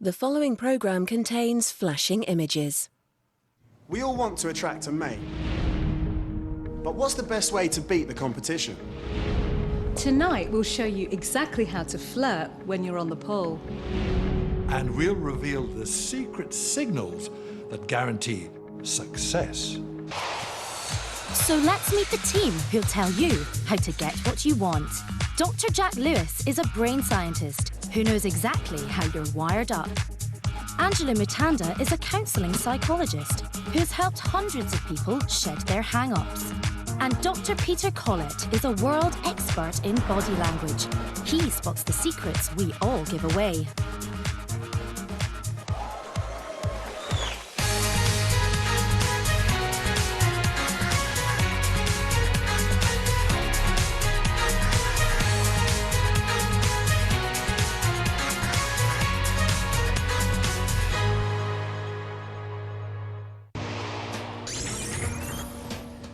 The following program contains flashing images. We all want to attract a mate. But what's the best way to beat the competition? Tonight we'll show you exactly how to flirt when you're on the pole. And we'll reveal the secret signals that guarantee success. So let's meet the team who'll tell you how to get what you want. Dr. Jack Lewis is a brain scientist who knows exactly how you're wired up. Angela Mutanda is a counselling psychologist who's helped hundreds of people shed their hang-ups. And Dr. Peter Collett is a world expert in body language. He spots the secrets we all give away.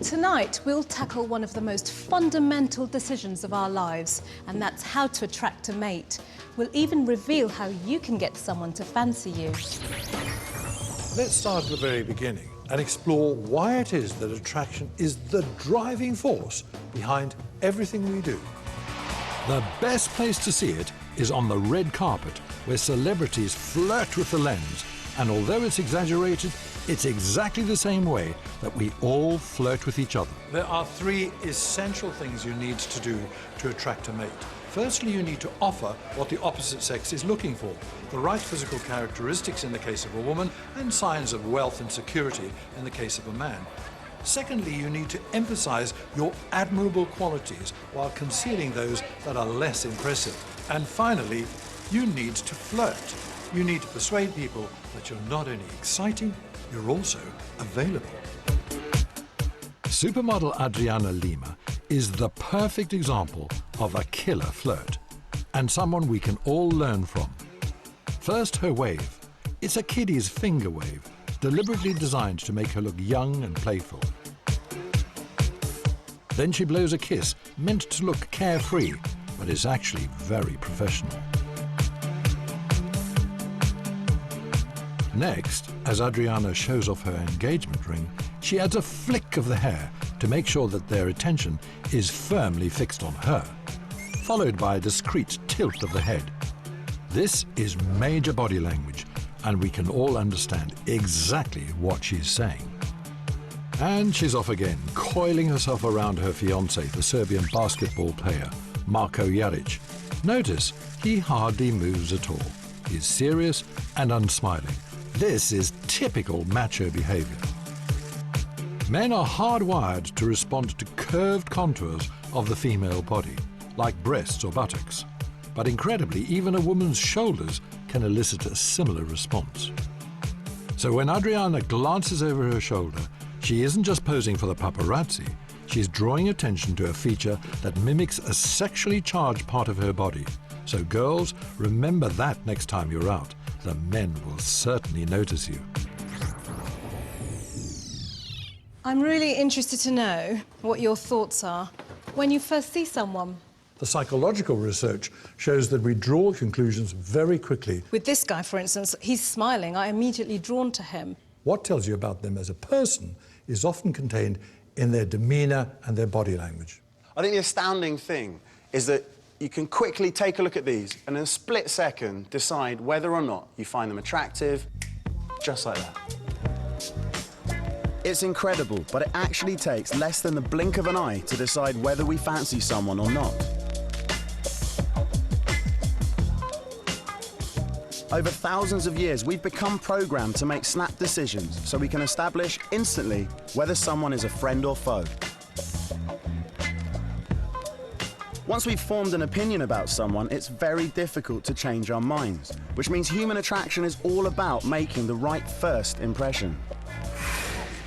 Tonight we'll tackle one of the most fundamental decisions of our lives, and that's how to attract a mate. We'll even reveal how you can get someone to fancy you. Let's start at the very beginning and explore why it is that attraction is the driving force behind everything we do. The best place to see it is on the red carpet, where celebrities flirt with the lens. And although it's exaggerated, it's exactly the same way that we all flirt with each other. There are three essential things you need to do to attract a mate. Firstly, you need to offer what the opposite sex is looking for. The right physical characteristics in the case of a woman, and signs of wealth and security in the case of a man. Secondly, you need to emphasize your admirable qualities while concealing those that are less impressive. And finally, you need to flirt. You need to persuade people that you're not only exciting, you're also available. Supermodel Adriana Lima is the perfect example of a killer flirt, and someone we can all learn from. First, her wave. It's a kiddie's finger wave, deliberately designed to make her look young and playful. Then she blows a kiss, meant to look carefree, but is actually very professional. Next, as Adriana shows off her engagement ring, she adds a flick of the hair to make sure that their attention is firmly fixed on her, followed by a discreet tilt of the head. This is major body language, and we can all understand exactly what she's saying. And she's off again, coiling herself around her fiancé, the Serbian basketball player, Marko Jaric. Notice, he hardly moves at all. He's serious and unsmiling. This is typical macho behavior. Men are hardwired to respond to curved contours of the female body, like breasts or buttocks. But incredibly, even a woman's shoulders can elicit a similar response. So when Adriana glances over her shoulder, she isn't just posing for the paparazzi, she's drawing attention to a feature that mimics a sexually charged part of her body. So girls, remember that next time you're out. The men will certainly notice you. I'm really interested to know what your thoughts are when you first see someone. The psychological research shows that we draw conclusions very quickly. With this guy, for instance, he's smiling. I'm immediately drawn to him. What tells you about them as a person is often contained in their demeanour and their body language. I think the astounding thing is that you can quickly take a look at these and in a split second decide whether or not you find them attractive, just like that. It's incredible, but it actually takes less than the blink of an eye to decide whether we fancy someone or not. Over thousands of years, we've become programmed to make snap decisions so we can establish instantly whether someone is a friend or foe. Once we've formed an opinion about someone, it's very difficult to change our minds, which means human attraction is all about making the right first impression.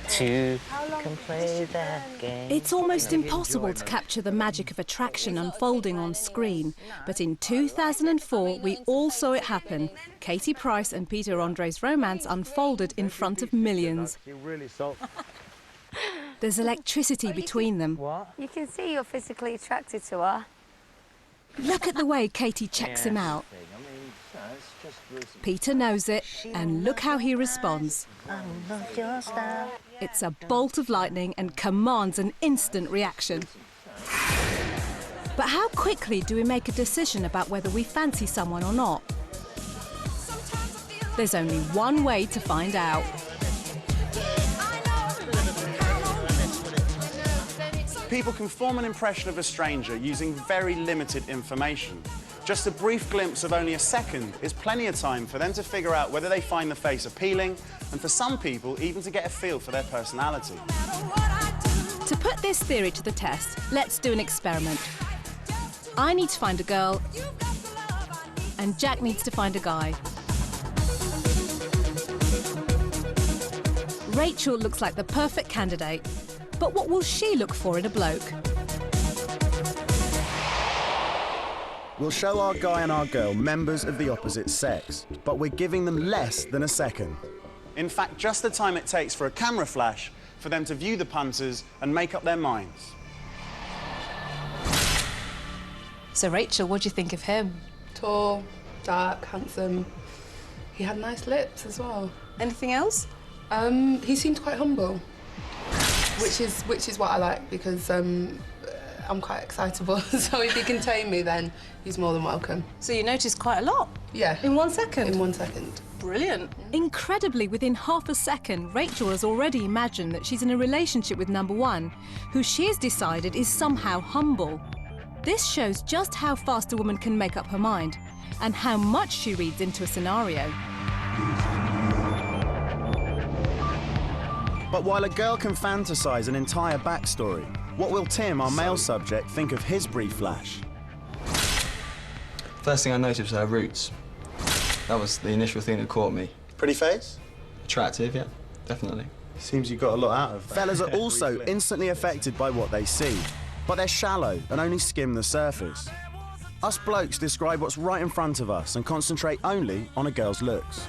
Two can play that game. It's almost impossible to capture the magic of attraction unfolding on screen. But in 2004, we all saw it happen. Katie Price and Peter Andre's romance unfolded in front of millions. There's electricity between them. You can see you're physically attracted to her. Look at the way Katie checks him out. Peter knows it, and look how he responds. It's a bolt of lightning and commands an instant reaction. But how quickly do we make a decision about whether we fancy someone or not? There's only one way to find out. People can form an impression of a stranger using very limited information. Just a brief glimpse of only a second is plenty of time for them to figure out whether they find the face appealing, and for some people, even to get a feel for their personality. To put this theory to the test, let's do an experiment. I need to find a girl, and Jack needs to find a guy. Rachel looks like the perfect candidate, but what will she look for in a bloke? We'll show our guy and our girl members of the opposite sex, but we're giving them less than a second. In fact, just the time it takes for a camera flash for them to view the punters and make up their minds. So, Rachel, what do you think of him? Tall, dark, handsome. He had nice lips as well. Anything else? He seemed quite humble, which is what I like, because I'm quite excitable. So if he can tame me, then he's more than welcome. So you noticed quite a lot? Yeah. In 1 second? In 1 second. Brilliant. Incredibly, within half a second, Rachel has already imagined that she's in a relationship with number one, who she has decided is somehow humble. This shows just how fast a woman can make up her mind, and how much she reads into a scenario. But while a girl can fantasize an entire backstory, what will Tim, our male subject, think of his brief flash? First thing I noticed was her roots. That was the initial thing that caught me. Pretty face? Attractive, yeah, definitely. Seems you got a lot out of that. Fellas are also instantly affected by what they see, but they're shallow and only skim the surface. Us blokes describe what's right in front of us and concentrate only on a girl's looks.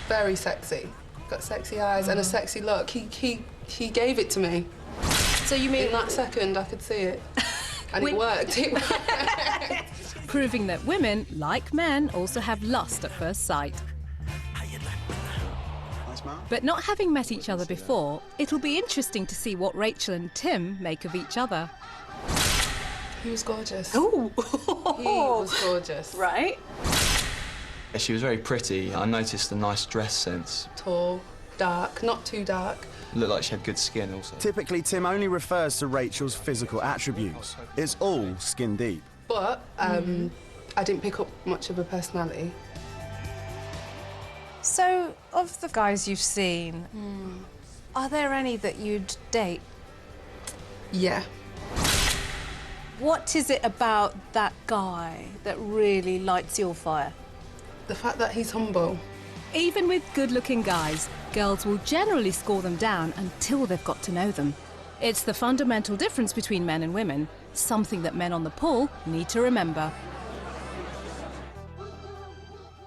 Very sexy. Got sexy eyes and a sexy look. He gave it to me. So you mean... In that second, I could see it. And it worked. It worked. Proving that women, like men, also have lust at first sight. But not having met each other before, it'll be interesting to see what Rachel and Tim make of each other. He was gorgeous. Ooh. He was gorgeous. Right? She was very pretty. I noticed a nice dress sense. Tall, dark, not too dark. Looked like she had good skin also. Typically, Tim only refers to Rachel's physical attributes. It's all skin deep. But I didn't pick up much of a personality. So, of the guys you've seen, are there any that you'd date? Yeah. What is it about that guy that really lights your fire? The fact that he's humble. Even with good-looking guys, girls will generally score them down until they've got to know them. It's the fundamental difference between men and women, something that men on the pull need to remember.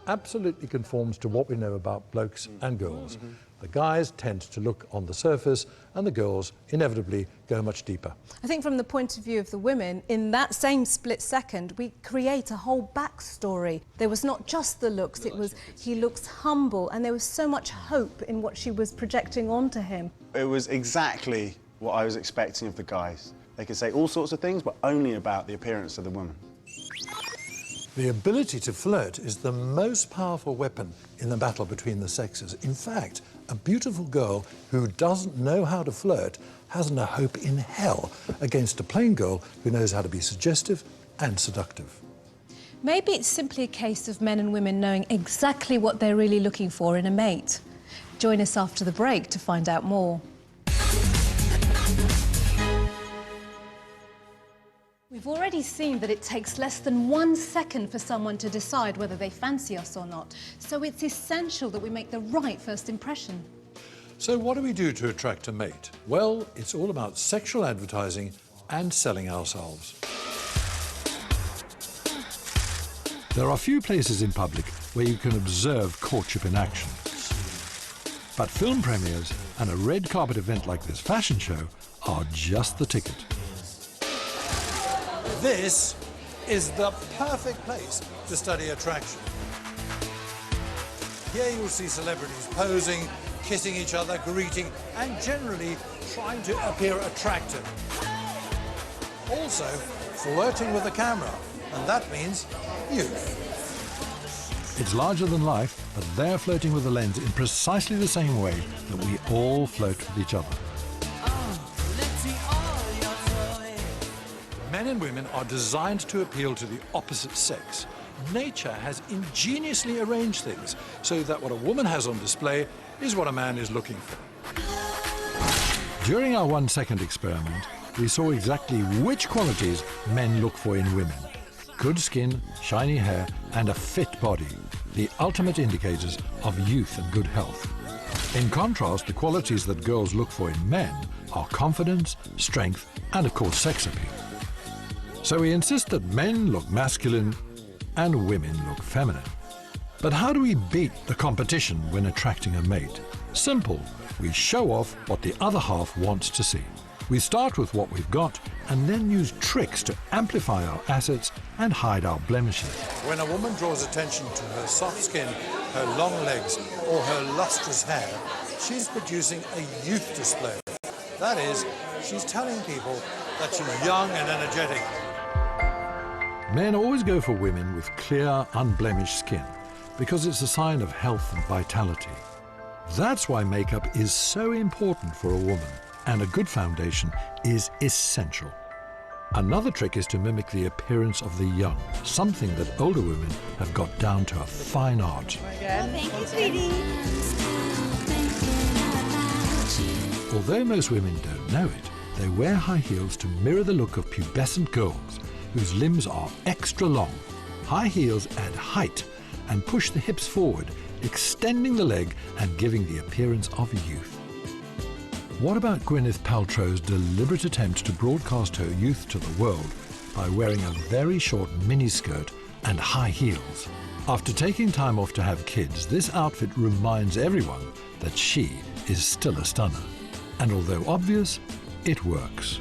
Absolutely conforms to what we know about blokes and girls. The guys tend to look on the surface, and the girls inevitably go much deeper. I think from the point of view of the women, in that same split second, we create a whole backstory. There was not just the looks, it was he looks humble, and there was so much hope in what she was projecting onto him. It was exactly what I was expecting of the guys. They could say all sorts of things, but only about the appearance of the woman. The ability to flirt is the most powerful weapon in the battle between the sexes. In fact, a beautiful girl who doesn't know how to flirt hasn't a hope in hell against a plain girl who knows how to be suggestive and seductive. Maybe it's simply a case of men and women knowing exactly what they're really looking for in a mate. Join us after the break to find out more. We've already seen that it takes less than 1 second for someone to decide whether they fancy us or not. So it's essential that we make the right first impression. So what do we do to attract a mate? Well, it's all about sexual advertising and selling ourselves. There are few places in public where you can observe courtship in action. But film premieres and a red carpet event like this fashion show are just the ticket. This is the perfect place to study attraction. Here you'll see celebrities posing, kissing each other, greeting, and generally trying to appear attractive. Also, flirting with the camera, and that means youth. It's larger than life, but they're flirting with the lens in precisely the same way that we all flirt with each other. Men and women are designed to appeal to the opposite sex. Nature has ingeniously arranged things so that what a woman has on display is what a man is looking for. During our 1-second experiment, we saw exactly which qualities men look for in women. Good skin, shiny hair, and a fit body, the ultimate indicators of youth and good health. In contrast, the qualities that girls look for in men are confidence, strength, and of course sex appeal. So we insist that men look masculine and women look feminine. But how do we beat the competition when attracting a mate? Simple. We show off what the other half wants to see. We start with what we've got and then use tricks to amplify our assets and hide our blemishes. When a woman draws attention to her soft skin, her long legs, or her lustrous hair, she's producing a youth display. That is, she's telling people that she's young and energetic. Men always go for women with clear, unblemished skin because it's a sign of health and vitality. That's why makeup is so important for a woman, and a good foundation is essential. Another trick is to mimic the appearance of the young, something that older women have got down to a fine art. Thank you, sweetie. Although most women don't know it, they wear high heels to mirror the look of pubescent girls whose limbs are extra long. High heels add height and push the hips forward, extending the leg and giving the appearance of youth. What about Gwyneth Paltrow's deliberate attempt to broadcast her youth to the world by wearing a very short miniskirt and high heels? After taking time off to have kids, this outfit reminds everyone that she is still a stunner. And although obvious, it works.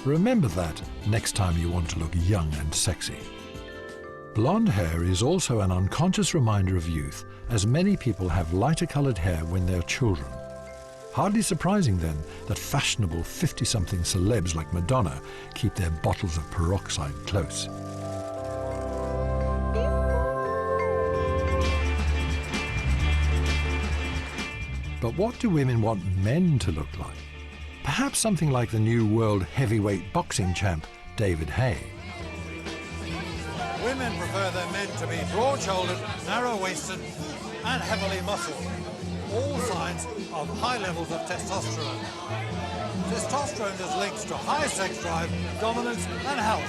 Remember that next time you want to look young and sexy. Blonde hair is also an unconscious reminder of youth, as many people have lighter coloured hair when they're children. Hardly surprising then that fashionable 50-something celebs like Madonna keep their bottles of peroxide close. But what do women want men to look like? Perhaps something like the new world heavyweight boxing champ, David Haye. Women prefer their men to be broad-shouldered, narrow-waisted, and heavily muscled. All signs of high levels of testosterone. Testosterone is linked to high sex drive, dominance, and health.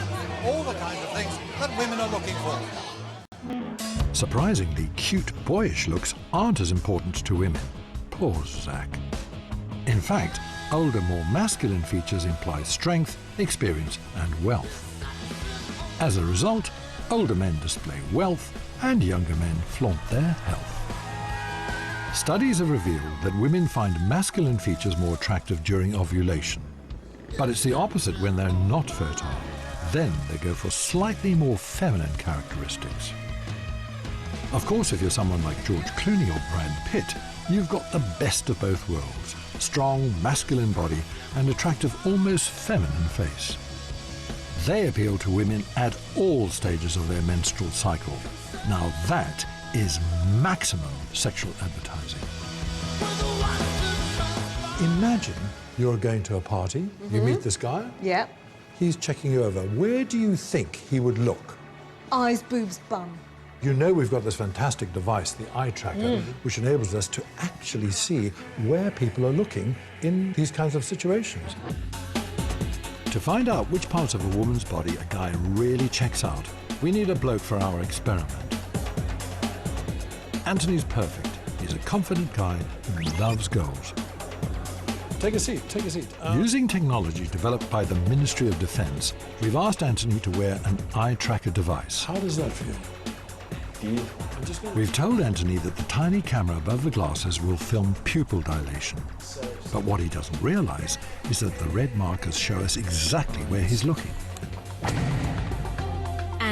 All the kinds of things that women are looking for. Surprisingly, cute, boyish looks aren't as important to women. Poor Zach. In fact, older, more masculine features imply strength, experience, and wealth. As a result, older men display wealth and younger men flaunt their health. Studies have revealed that women find masculine features more attractive during ovulation. But it's the opposite when they're not fertile. Then they go for slightly more feminine characteristics. Of course, if you're someone like George Clooney or Brad Pitt, you've got the best of both worlds. Strong, masculine body and attractive, almost feminine face. They appeal to women at all stages of their menstrual cycle. Now that is maximum sexual advertising. Imagine you're going to a party, you meet this guy. Yeah. He's checking you over. Where do you think he would look? Eyes, boobs, bum. You know we've got this fantastic device, the eye tracker, which enables us to actually see where people are looking in these kinds of situations. To find out which parts of a woman's body a guy really checks out, we need a bloke for our experiment. Anthony's perfect. He's a confident guy who loves girls. Take a seat, take a seat. Using technology developed by the Ministry of Defence, we've asked Anthony to wear an eye tracker device. How does that feel? We've told Anthony that the tiny camera above the glasses will film pupil dilation. But what he doesn't realise is that the red markers show us exactly where he's looking.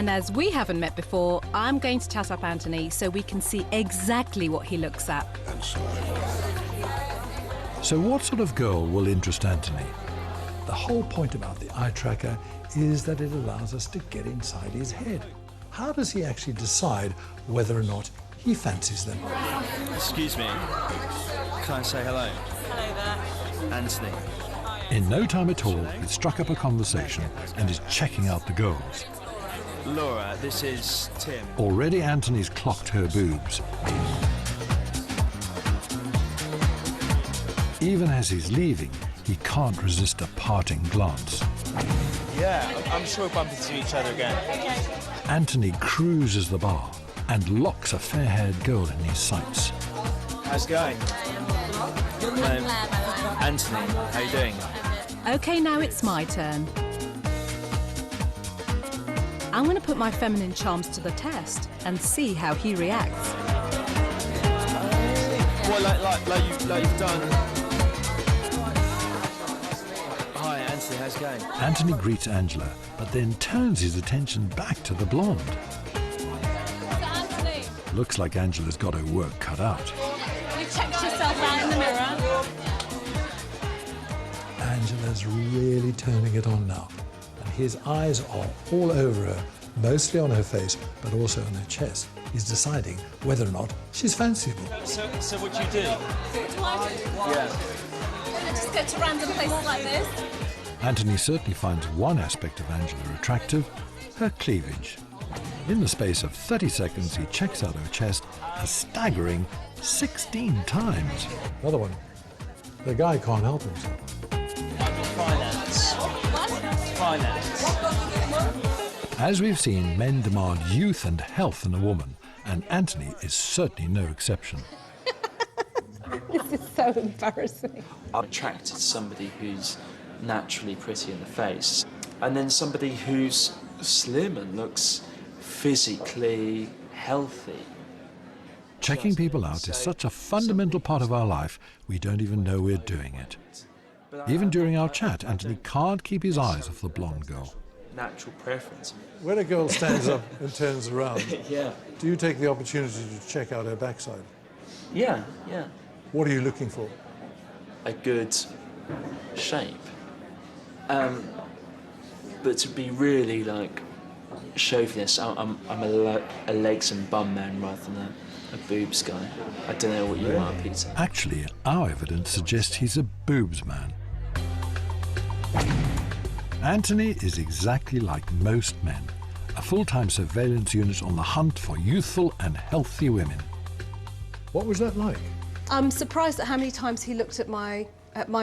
And as we haven't met before, I'm going to chat up Anthony so we can see exactly what he looks at. So what sort of girl will interest Anthony? The whole point about the eye tracker is that it allows us to get inside his head. How does he actually decide whether or not he fancies them? Excuse me, can I say hello? Hello there. Anthony. In no time at all, he's struck up a conversation and is checking out the girls. Laura, this is Tim. Already Anthony's clocked her boobs. Even as he's leaving, he can't resist a parting glance. Yeah, I'm sure we'll bump into each other again. Anthony cruises the bar and locks a fair-haired girl in his sights. How's it going? Anthony, how you doing? OK, now it's my turn. I'm going to put my feminine charms to the test and see how he reacts. Well, like you've done. Hi, Anthony, how's it going? Anthony greets Angela, but then turns his attention back to the blonde. Anthony, Looks like Angela's got her work cut out. you checked yourself out in the mirror. Angela's really turning it on now, and his eyes are all over her, mostly on her face, but also on her chest. He's deciding whether or not she's fanciable. So what do you do? Yeah. I just go to random places like this. Anthony certainly finds one aspect of Angela attractive, her cleavage. In the space of 30 seconds, he checks out her chest a staggering 16 times. Another one. The guy can't help himself. Finance. As we've seen, men demand youth and health in a woman, and Anthony is certainly no exception. This is so embarrassing. I'm attracted to somebody who's naturally pretty in the face, and then somebody who's slim and looks physically healthy. Checking people out is such a fundamental part of our life, we don't even know we're doing it. Even during our chat, Anthony can't keep his eyes off the blonde girl. Natural preference. When a girl stands up and turns around, Yeah. do you take the opportunity to check out her backside? Yeah. What are you looking for? A good shape. But to be really like chauvinist, I'm a legs and bum man rather than a boobs guy. I don't know what you are, Peter. Actually, our evidence suggests he's a boobs man. Anthony is exactly like most men, a full-time surveillance unit on the hunt for youthful and healthy women. What was that like? I'm surprised at how many times he looked at my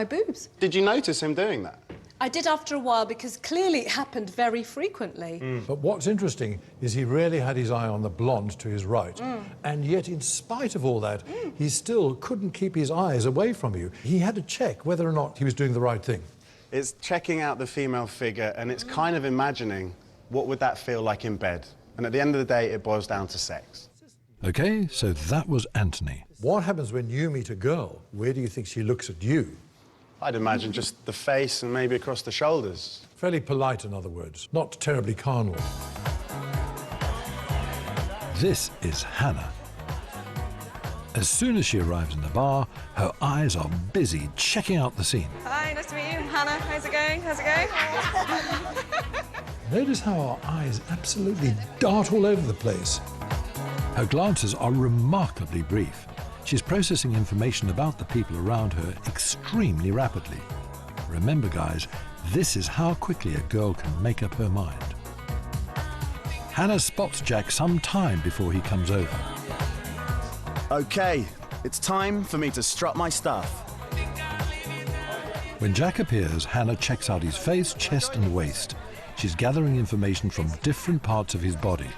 boobs. Did you notice him doing that? I did after a while because clearly it happened very frequently. But what's interesting is he really had his eye on the blonde to his right. And yet, in spite of all that, he still couldn't keep his eyes away from you. He had to check whether or not he was doing the right thing. It's checking out the female figure, and it's kind of imagining what would that feel like in bed. And at the end of the day, it boils down to sex. OK, so that was Anthony. What happens when you meet a girl? Where do you think she looks at you? I'd imagine just the face and maybe across the shoulders. Fairly polite, in other words, not terribly carnal. This is Hannah. As soon as she arrives in the bar, her eyes are busy checking out the scene. Hi, nice to meet you. Hannah, how's it going? How's it going? Notice how her eyes absolutely dart all over the place. Her glances are remarkably brief. She's processing information about the people around her extremely rapidly. Remember, guys, this is how quickly a girl can make up her mind. Hannah spots Jack some time before he comes over. OK, it's time for me to strut my stuff. When Jack appears, Hannah checks out his face, chest and waist. She's gathering information from different parts of his body.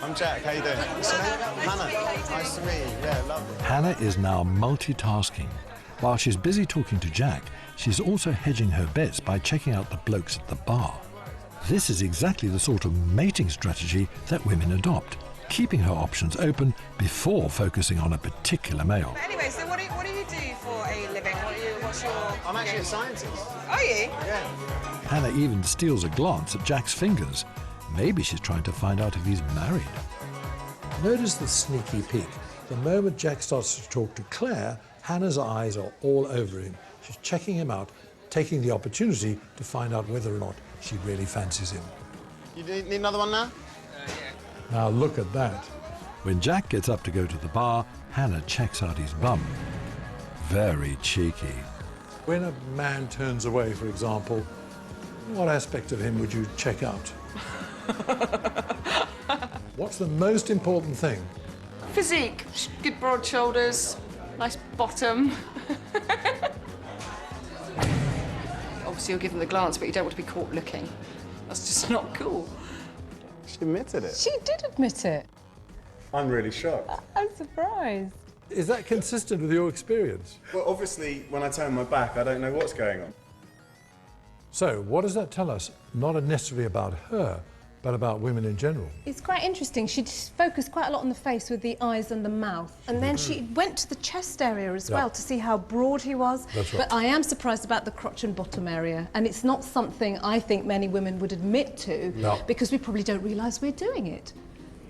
I'm Jack, how you doing? What's your name? Hannah. Nice to meet you. Yeah, lovely. Hannah is now multitasking. While she's busy talking to Jack, she's also hedging her bets by checking out the blokes at the bar. This is exactly the sort of mating strategy that women adopt, keeping her options open before focusing on a particular male. Anyway, so what do you do for a living? What's your... I'm actually a scientist. Are you? Yeah. Hannah even steals a glance at Jack's fingers. Maybe she's trying to find out if he's married. Notice the sneaky peek. The moment Jack starts to talk to Claire, Hannah's eyes are all over him. She's checking him out, taking the opportunity to find out whether or not she really fancies him. You need another one now? Now look at that. When Jack gets up to go to the bar, Hannah checks out his bum. Very cheeky. When a man turns away, for example, what aspect of him would you check out? What's the most important thing? Physique, good broad shoulders, nice bottom. Obviously, you'll give them the glance, but you don't want to be caught looking. That's just not cool. She admitted it. She did admit it. I'm really shocked. I'm surprised. Is that consistent with your experience? Well, obviously, when I turn my back, I don't know what's going on. So, what does that tell us? Not necessarily about her, but about women in general. It's quite interesting. She focused quite a lot on the face with the eyes and the mouth. And then she went to the chest area as well to see how broad he was. That's right. But I am surprised about the crotch and bottom area. And it's not something I think many women would admit to because we probably don't realise we're doing it.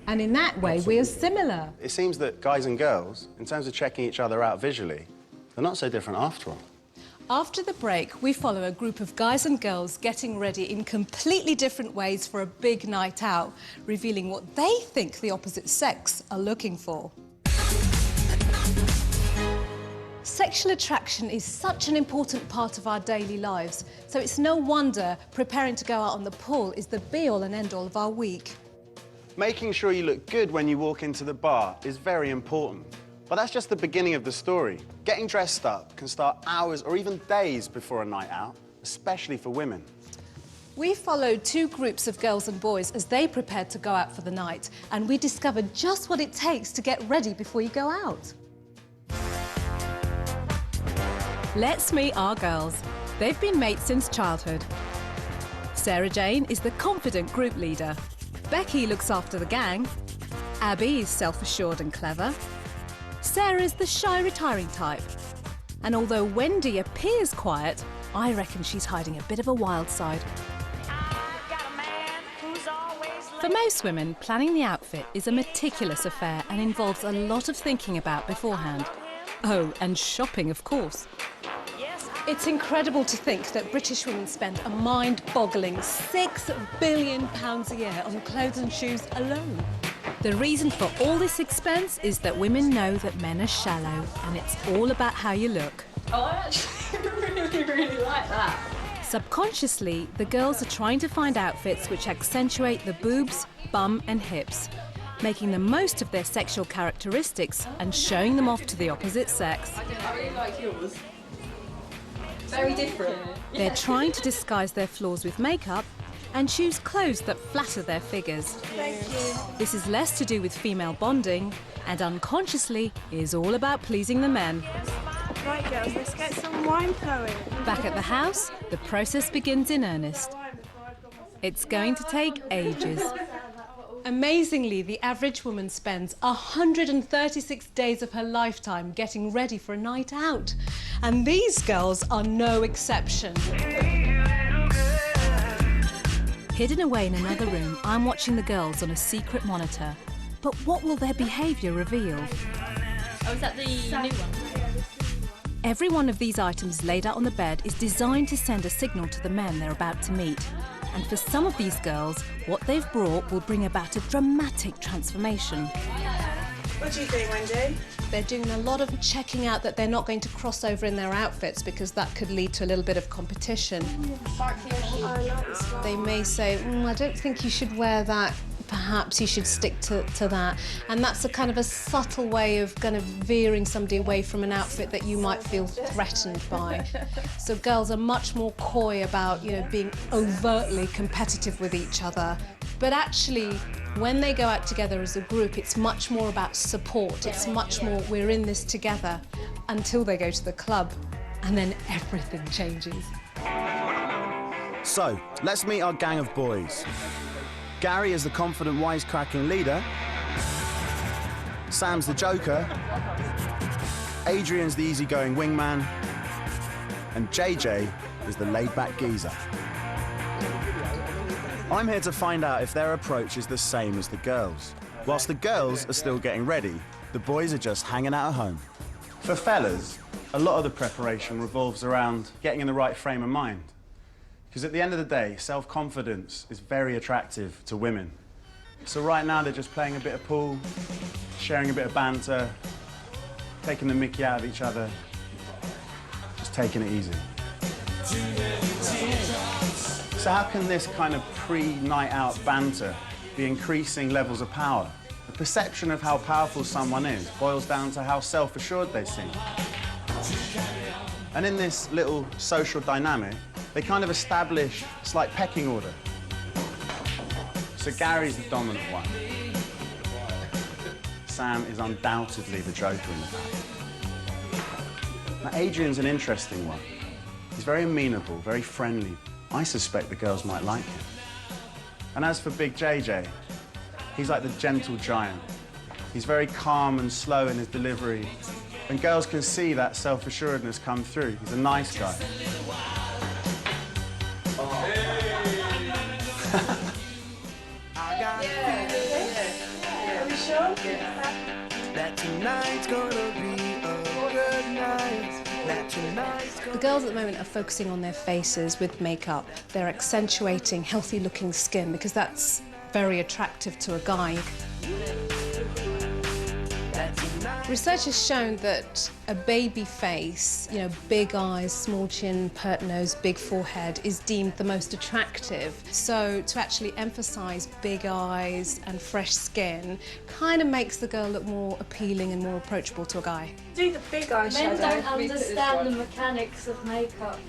And in that way, we are similar. It seems that guys and girls, in terms of checking each other out visually, they're not so different after all. After the break, we follow a group of guys and girls getting ready in completely different ways for a big night out, revealing what they think the opposite sex are looking for. Sexual attraction is such an important part of our daily lives, so it's no wonder preparing to go out on the pool is the be-all and end-all of our week. Making sure you look good when you walk into the bar is very important. But that's just the beginning of the story. Getting dressed up can start hours or even days before a night out, especially for women. We followed two groups of girls and boys as they prepared to go out for the night, and we discovered just what it takes to get ready before you go out. Let's meet our girls. They've been mates since childhood. Sarah Jane is the confident group leader. Becky looks after the gang. Abby is self-assured and clever. Sarah is the shy, retiring type. And although Wendy appears quiet, I reckon she's hiding a bit of a wild side. For most women, planning the outfit is a meticulous affair and involves a lot of thinking about beforehand. Oh, and shopping, of course. It's incredible to think that British women spend a mind-boggling £6 billion a year on clothes and shoes alone. The reason for all this expense is that women know that men are shallow and it's all about how you look. Oh, I actually really like that. Subconsciously, the girls are trying to find outfits which accentuate the boobs, bum and hips, making the most of their sexual characteristics and showing them off to the opposite sex. I really like yours. Very different. They're trying to disguise their flaws with makeup and choose clothes that flatter their figures. Thank you. This is less to do with female bonding and unconsciously is all about pleasing the men. Right, girls, let's get some wine flowing. Back at the house, the process begins in earnest. It's going to take ages. Amazingly, the average woman spends 136 days of her lifetime getting ready for a night out. And these girls are no exception. Hidden away in another room, I'm watching the girls on a secret monitor. But what will their behaviour reveal? Oh, is that the new one? Every one of these items laid out on the bed is designed to send a signal to the men they're about to meet. And for some of these girls, what they've brought will bring about a dramatic transformation. What do you think, Wendy? They're doing a lot of checking out that they're not going to cross over in their outfits because that could lead to a little bit of competition. They may say, I don't think you should wear that. Perhaps you should stick to that. And that's a kind of a subtle way of kind of veering somebody away from an outfit that you might feel threatened by. So girls are much more coy about, being overtly competitive with each other. But actually, when they go out together as a group, it's much more about support. It's much more, we're in this together, until they go to the club. And then everything changes. So, let's meet our gang of boys. Gary is the confident, wisecracking leader. Sam's the joker. Adrian's the easygoing wingman. And JJ is the laid-back geezer. I'm here to find out if their approach is the same as the girls. Whilst the girls are still getting ready, the boys are just hanging out at home. For fellas, a lot of the preparation revolves around getting in the right frame of mind. Because at the end of the day, self-confidence is very attractive to women. So right now they're just playing a bit of pool, sharing a bit of banter, taking the mickey out of each other, just taking it easy. So how can this kind of pre-night out banter be increasing levels of power? The perception of how powerful someone is boils down to how self-assured they seem. And in this little social dynamic, they kind of establish a slight pecking order. So Gary's the dominant one. Sam is undoubtedly the joker in the pack. Now, Adrian's an interesting one. He's very amenable, very friendly. I suspect the girls might like him. And as for Big JJ, he's like the gentle giant. He's very calm and slow in his delivery, and girls can see that self-assuredness come through. He's a nice guy. Are we sure? That tonight's gonna be a good night. The girls at the moment are focusing on their faces with makeup. They're accentuating healthy-looking skin because that's very attractive to a guy. Research has shown that a baby face, you know, big eyes, small chin, pert nose, big forehead, is deemed the most attractive. So to actually emphasise big eyes and fresh skin kind of makes the girl look more appealing and more approachable to a guy. Do the big eyeshadow. Men don't understand the mechanics of makeup.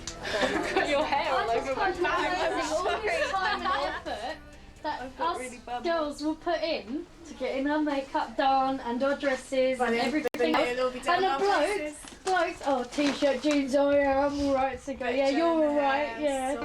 You've got your hair all over my back. All this time and effort that us girls will put in to getting our makeup done and our dresses and everything else. And the blokes, oh, t-shirt, jeans, oh yeah, I'm all right to go. Yeah, you're all right, yeah.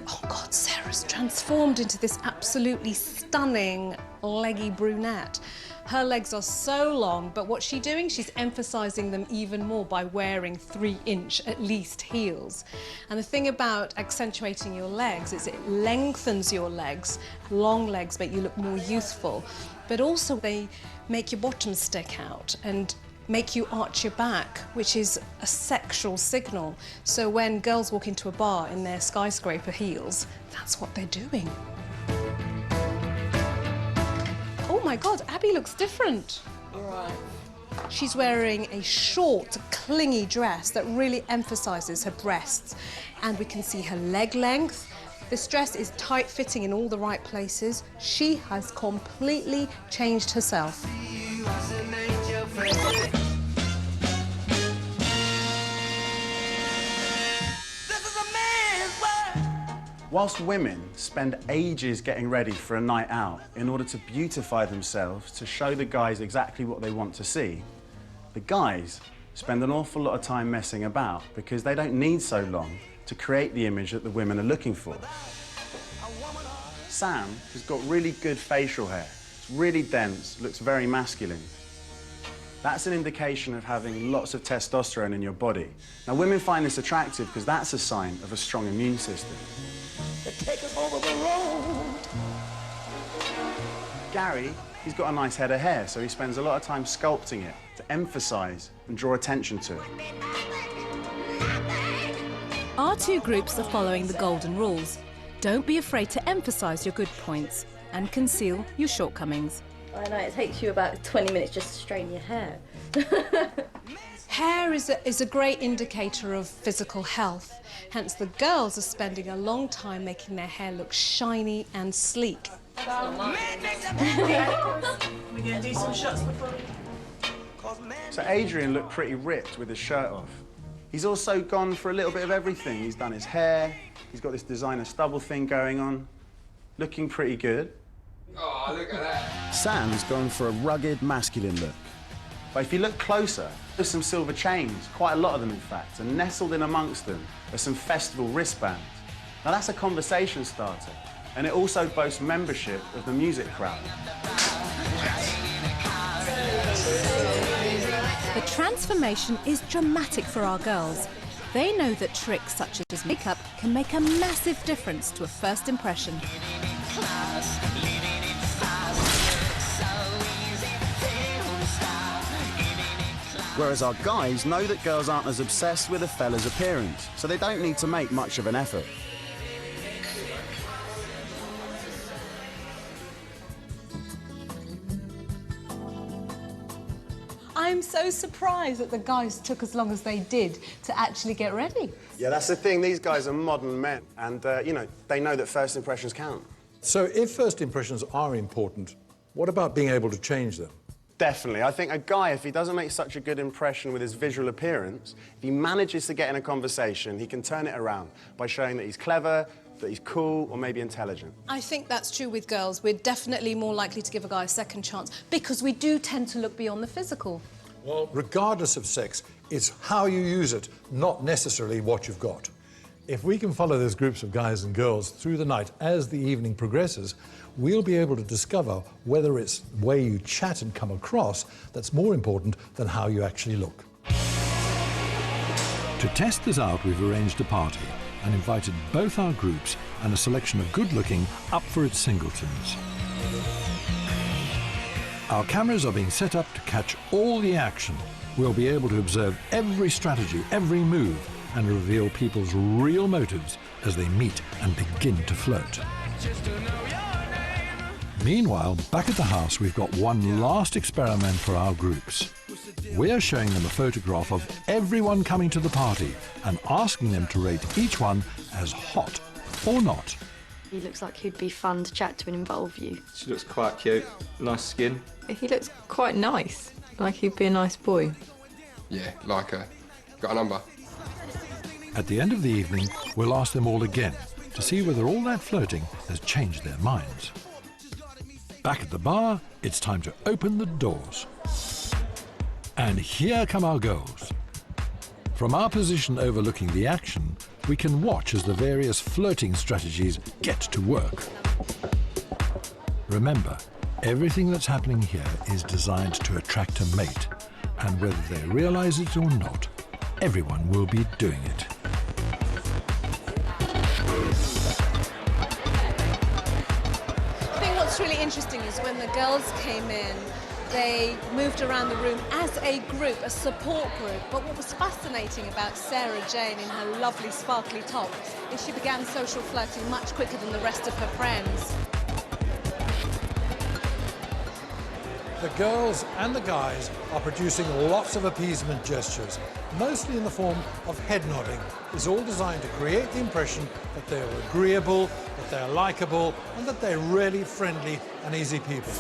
Oh God, Sarah's transformed into this absolutely stunning, leggy brunette. Her legs are so long, but what's she doing? She's emphasising them even more by wearing 3-inch, at least, heels. And the thing about accentuating your legs is it lengthens your legs. Long legs make you look more youthful, but also they make your bottom stick out and make you arch your back, which is a sexual signal. So when girls walk into a bar in their skyscraper heels, that's what they're doing. Oh my God, Abby looks different. Right. She's wearing a short, clingy dress that really emphasises her breasts. And we can see her leg length. This dress is tight-fitting in all the right places. She has completely changed herself. Whilst women spend ages getting ready for a night out in order to beautify themselves, to show the guys exactly what they want to see, the guys spend an awful lot of time messing about because they don't need so long to create the image that the women are looking for. Sam has got really good facial hair. It's really dense, looks very masculine. That's an indication of having lots of testosterone in your body. Now, women find this attractive because that's a sign of a strong immune system. Take us over the road. Gary, he's got a nice head of hair, so he spends a lot of time sculpting it to emphasise and draw attention to it. Our two groups are following the golden rules. Don't be afraid to emphasise your good points and conceal your shortcomings. I know, it takes you about 20 minutes just to straighten your hair. Hair is a great indicator of physical health. Hence, the girls are spending a long time making their hair look shiny and sleek. We're going to do some shots before So Adrian looked pretty ripped with his shirt off. He's also gone for a little bit of everything. He's done his hair, he's got this designer stubble thing going on, looking pretty good. Oh, look at that. Sam's gone for a rugged, masculine look. But if you look closer, there's some silver chains, quite a lot of them in fact, and nestled in amongst them are some festival wristbands. Now that's a conversation starter, and it also boasts membership of the music crowd. The transformation is dramatic for our girls. They know that tricks such as makeup can make a massive difference to a first impression. Whereas our guys know that girls aren't as obsessed with a fella's appearance, so they don't need to make much of an effort. I'm so surprised that the guys took as long as they did to actually get ready. Yeah, that's the thing. These guys are modern men, and, you know, they know that first impressions count. So if first impressions are important, what about being able to change them? Definitely. I think a guy, if he doesn't make such a good impression with his visual appearance, if he manages to get in a conversation, he can turn it around by showing that he's clever, that he's cool, or maybe intelligent. I think that's true with girls. We're definitely more likely to give a guy a second chance because we do tend to look beyond the physical. Well, regardless of sex, it's how you use it, not necessarily what you've got. If we can follow those groups of guys and girls through the night as the evening progresses, we'll be able to discover whether it's the way you chat and come across that's more important than how you actually look. To test this out, we've arranged a party and invited both our groups and a selection of good-looking up for its singletons. Our cameras are being set up to catch all the action. We'll be able to observe every strategy, every move, and reveal people's real motives as they meet and begin to flirt. Meanwhile, back at the house, we've got one last experiment for our groups. We're showing them a photograph of everyone coming to the party and asking them to rate each one as hot or not. He looks like he'd be fun to chat to and involve you. She looks quite cute. Nice skin. He looks quite nice, like he'd be a nice boy. Yeah, like her. Got a number? At the end of the evening, we'll ask them all again to see whether all that flirting has changed their minds. Back at the bar, it's time to open the doors. And here come our girls. From our position overlooking the action, we can watch as the various flirting strategies get to work. Remember, everything that's happening here is designed to attract a mate, and whether they realize it or not, everyone will be doing it. I think what's really interesting is when the girls came in, they moved around the room as a group, a support group. But what was fascinating about Sarah Jane in her lovely sparkly top is she began social flirting much quicker than the rest of her friends. The girls and the guys are producing lots of appeasement gestures, mostly in the form of head nodding. It's all designed to create the impression that they're agreeable, that they're likable, and that they're really friendly and easy people.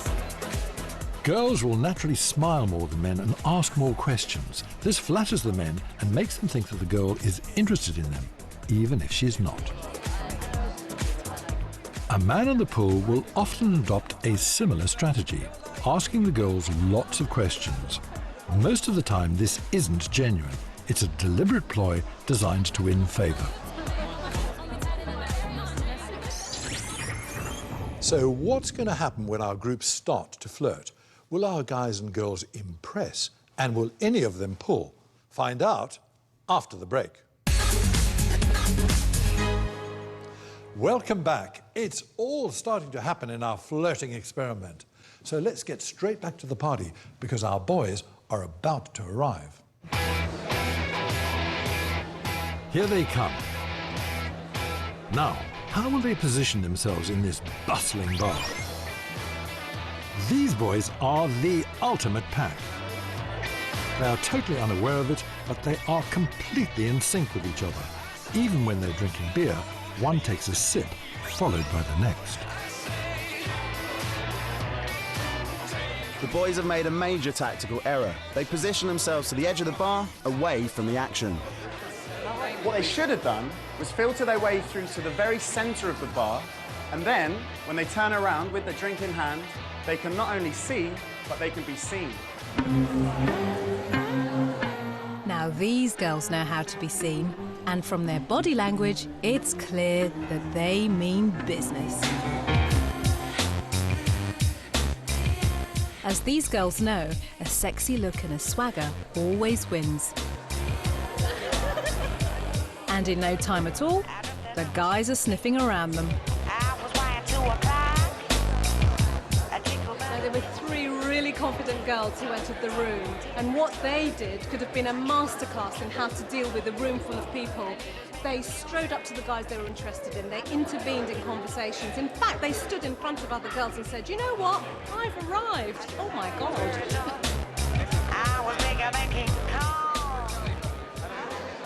Girls will naturally smile more than men and ask more questions. This flatters the men and makes them think that the girl is interested in them, even if she's not. A man in the pool will often adopt a similar strategy, asking the girls lots of questions. Most of the time, this isn't genuine. It's a deliberate ploy designed to win favor. So what's going to happen when our groups start to flirt? Will our guys and girls impress? And will any of them pull? Find out after the break. Welcome back. It's all starting to happen in our flirting experiment. So let's get straight back to the party because our boys are about to arrive. Here they come. Now, how will they position themselves in this bustling bar? These boys are the ultimate pack. They are totally unaware of it, but they are completely in sync with each other. Even when they're drinking beer, one takes a sip, followed by the next. The boys have made a major tactical error. They position themselves to the edge of the bar, away from the action. What they should have done was filter their way through to the very centre of the bar, and then, when they turn around with their drink in hand, they can not only see, but they can be seen. Now these girls know how to be seen, and from their body language, it's clear that they mean business. As these girls know, a sexy look and a swagger always wins. And in no time at all, the guys are sniffing around them. Now, there were 3 really confident girls who entered the room, and what they did could have been a masterclass in how to deal with a room full of people. They strode up to the guys they were interested in, they intervened in conversations. In fact, they stood in front of other girls and said, "You know what? I've arrived. Oh my God."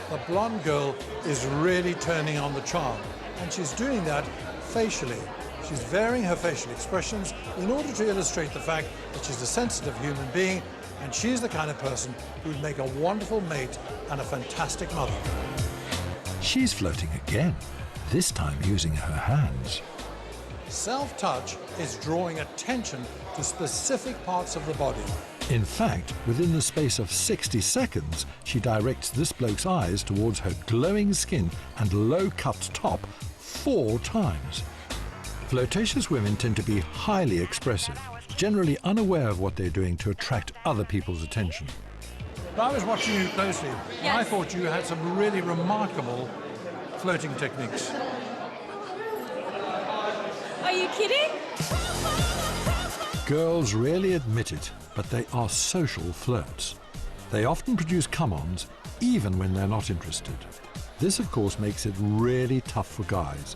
The blonde girl is really turning on the charm, and she's doing that facially. She's varying her facial expressions in order to illustrate the fact that she's a sensitive human being, and she's the kind of person who'd make a wonderful mate and a fantastic mother. She's flirting again, this time using her hands. Self-touch is drawing attention to specific parts of the body. In fact, within the space of 60 seconds, she directs this bloke's eyes towards her glowing skin and low-cut top 4 times. Flirtatious women tend to be highly expressive, generally unaware of what they're doing to attract other people's attention. I was watching you closely, and I thought you had some really remarkable flirting techniques. Are you kidding? Girls rarely admit it, but they are social flirts. They often produce come-ons, even when they're not interested. This, of course, makes it really tough for guys.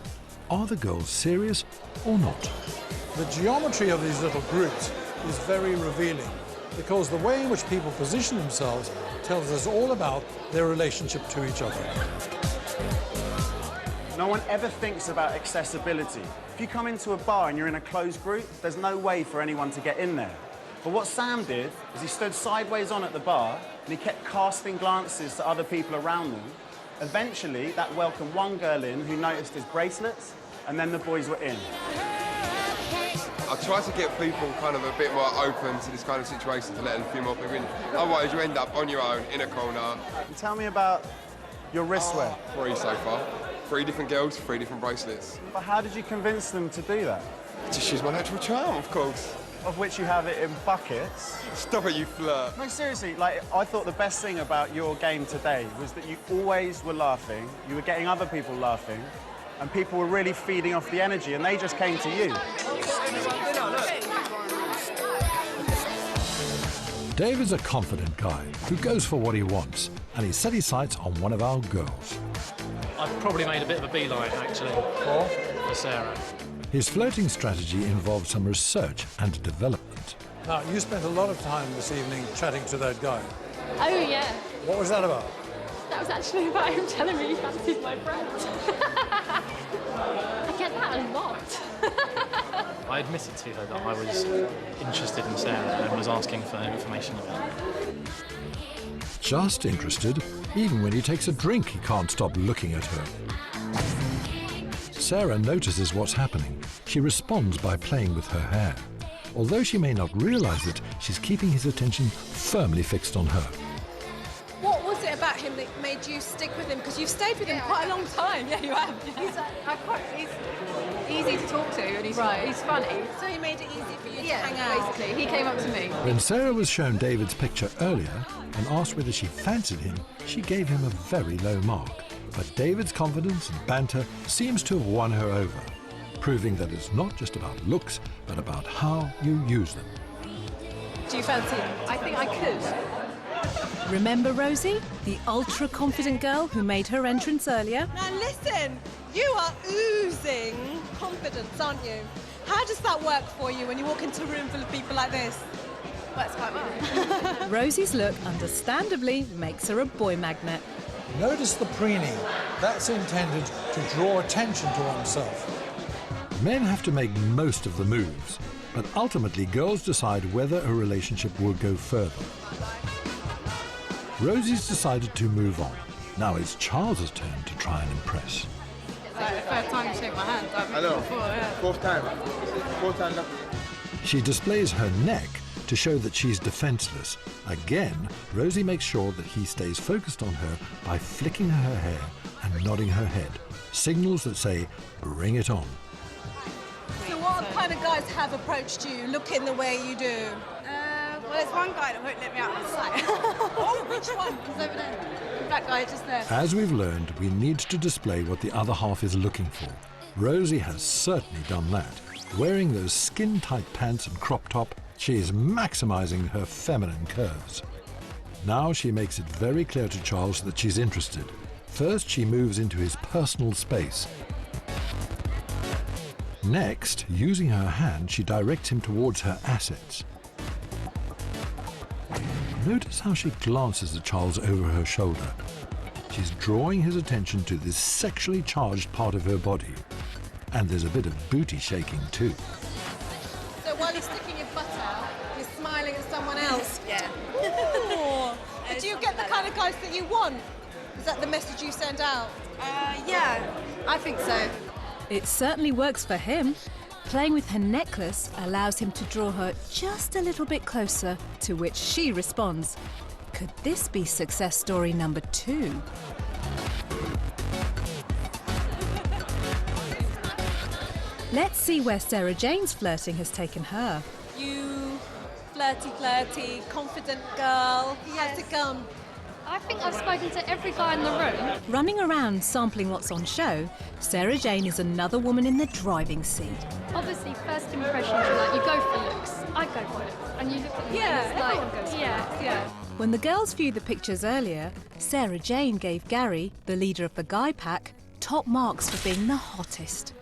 Are the girls serious or not? The geometry of these little groups is very revealing, because the way in which people position themselves tells us all about their relationship to each other. No one ever thinks about accessibility. If you come into a bar and you're in a closed group, there's no way for anyone to get in there. But what Sam did is he stood sideways on at the bar and he kept casting glances to other people around them. Eventually, that welcomed one girl in who noticed his bracelets, and then the boys were in. I try to get people kind of a bit more open to this kind of situation, to let a few more people in. Otherwise, you end up on your own, in a corner. And tell me about your wristwear. 3 so far. 3 different girls, 3 different bracelets. But how did you convince them to do that? Just use my natural charm, of course. Of which you have it in buckets. Stop it, you flirt. No, seriously, like, I thought the best thing about your game today was that you always were laughing, you were getting other people laughing, and people were really feeding off the energy, and they just came to you. Dave is a confident guy who goes for what he wants, and he set his sights on one of our girls. I've probably made a bit of a beeline, actually, for Sarah. His flirting strategy involved some research and development. Now, you spent a lot of time this evening chatting to that guy. Oh, yeah. What was that about? That was actually about him telling me he fancies my friend. I get that a lot. I admitted to her that I was interested in Sarah and was asking for information about her. Just interested, even when he takes a drink, he can't stop looking at her. Sarah notices what's happening. She responds by playing with her hair. Although she may not realize it, she's keeping his attention firmly fixed on her. What was it about him that made you stick with him? Because you've stayed with him quite a long time. Yeah, you have. He's easy to talk to, and he's funny. So he made it easy for you to hang out. Basically, he came up to me. When Sarah was shown David's picture earlier and asked whether she fancied him, she gave him a very low mark. But David's confidence and banter seems to have won her over, proving that it's not just about looks, but about how you use them. Do you fancy him? I think I could. Remember Rosie, the ultra-confident girl who made her entrance earlier? Now listen, you are oozing confidence, aren't you? How does that work for you when you walk into a room full of people like this? Works quite well. Rosie's look, understandably, makes her a boy magnet. Notice the preening. That's intended to draw attention to oneself. Men have to make most of the moves, but ultimately girls decide whether a relationship will go further. Rosie's decided to move on. Now it's Charles's turn to try and impress. It's like the first time you shake my hand. I know. Before, yeah. Fourth time lucky. She displays her neck to show that she's defenseless. Again, Rosie makes sure that he stays focused on her by flicking her hair and nodding her head. Signals that say, bring it on. So what kind of guys have approached you looking the way you do? Well, there's one guy that won't let me out of his sight. Oh, which one? He's over there. black guy just there. As we've learned, we need to display what the other half is looking for. Rosie has certainly done that. Wearing those skin-tight pants and crop top, she is maximizing her feminine curves. Now she makes it very clear to Charles that she's interested. First, she moves into his personal space. Next, using her hand, she directs him towards her assets. Notice how she glances at Charles over her shoulder. She's drawing his attention to this sexually charged part of her body. And there's a bit of booty shaking too. So while you're sticking your butt out, you're smiling at someone else. Yeah. Ooh. Do you get the kind of guys that you want? Is that the message you send out? Yeah, I think so. It certainly works for him. Playing with her necklace allows him to draw her just a little bit closer, to which she responds. Could this be success story number 2? Let's see where Sarah Jane's flirting has taken her. You flirty, confident girl. How's it gone? I think I've spoken to every guy in the room. Running around sampling what's on show, Sarah Jane is another woman in the driving seat. Obviously, first impressions are like, you go for looks. I go for looks. And you look at me and it's like, yeah. When the girls viewed the pictures earlier, Sarah Jane gave Gary, the leader of the guy pack, top marks for being the hottest.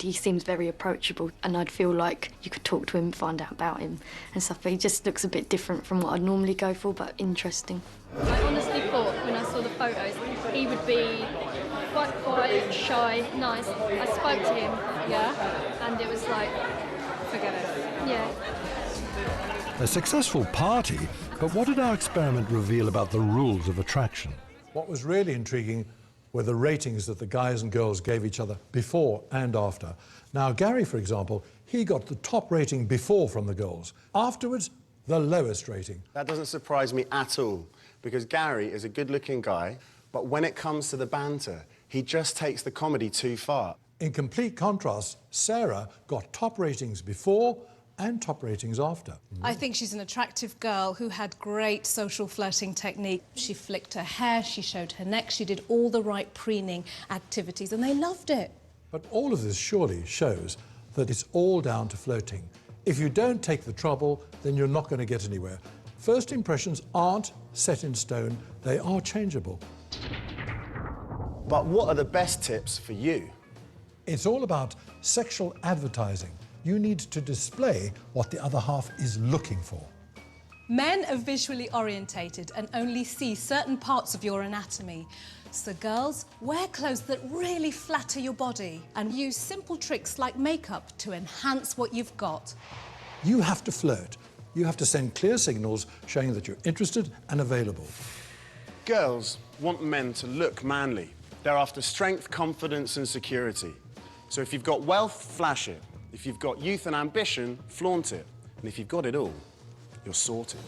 He seems very approachable, and I'd feel like you could talk to him, find out about him and stuff, but he just looks a bit different from what I'd normally go for, but interesting. I honestly thought when I saw the photos he would be quite quiet, shy, nice. I spoke to him, and it was like, forget it. Yeah. A successful party, but what did our experiment reveal about the rules of attraction? What was really intriguing were the ratings that the guys and girls gave each other before and after. Now, Gary, for example, he got the top rating before from the girls. Afterwards, the lowest rating. That doesn't surprise me at all, because Gary is a good-looking guy, but when it comes to the banter, he just takes the comedy too far. In complete contrast, Sarah got top ratings before and top ratings after. I think she's an attractive girl who had great social flirting technique. She flicked her hair, she showed her neck, she did all the right preening activities, and they loved it. But all of this surely shows that it's all down to flirting. If you don't take the trouble, then you're not going to get anywhere. First impressions aren't set in stone, they are changeable. But what are the best tips for you? It's all about sexual advertising. You need to display what the other half is looking for. Men are visually orientated and only see certain parts of your anatomy. So girls, wear clothes that really flatter your body and use simple tricks like makeup to enhance what you've got. You have to flirt. You have to send clear signals showing that you're interested and available. Girls want men to look manly. They're after strength, confidence and security. So if you've got wealth, flash it. If you've got youth and ambition, flaunt it. And if you've got it all, you're sorted.